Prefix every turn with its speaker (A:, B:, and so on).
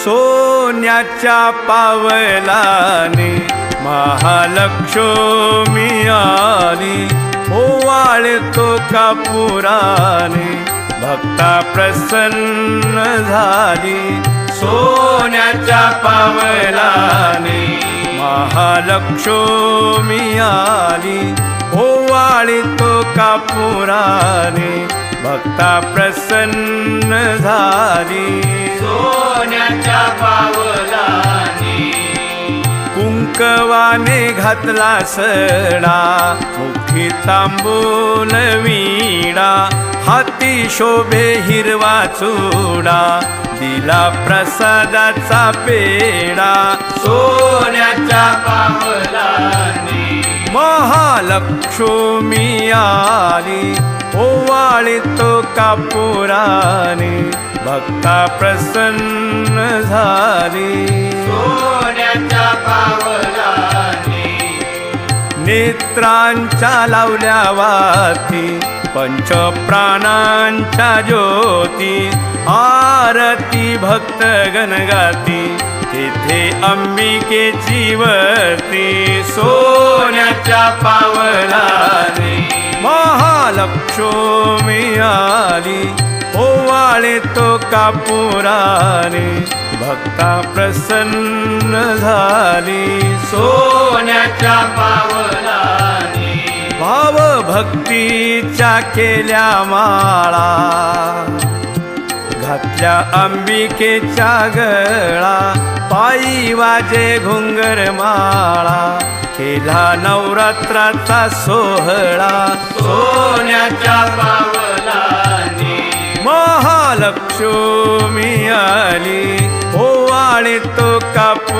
A: सोन्याच्या पावलाने महालक्ष्मी आली, ओवाळतो कापुराने भक्ता प्रसन्न झाली. सोन्याच्या पावलाने महालक्ष्मी आली, ओवाळतो कापुराने भक्ता प्रसन्न झाली.
B: सोन्याच्या पावलाने
A: कुंकवाने घातला सडा, मुठी तांबूल विडा, हाती शोभे हिरवा चुडा, दिला प्रसादाचा पेडा.
B: सोन्याच्या पावलाने
A: महालक्ष्मी आली, ओवाळतो कापुराने भक्ता प्रसन्न झाली.
B: सोन्याच्या पावलाने
A: नेत्रांच्या लावल्या वाती, पंचप्राणांच्या ज्योती, आरती भक्त गणगाती, तेथे अंबिकेची वरती.
B: सोन्याच्या पावलाने
A: महालक्ष्मी आली, ओवाळतो कापुराने भक्ता प्रसन्न झाली.
B: सोन्याच्या पावलाने
A: भाव भक्तीच्या केल्या माळा, घातल्या अंबिकेच्या गळा, पायी वाजे घुंगर माळा, केला नवरात्राचा सोहळा.
B: सोन्याच्या पावलाने
A: महालक्ष्मी आली, ओवाळतो कापू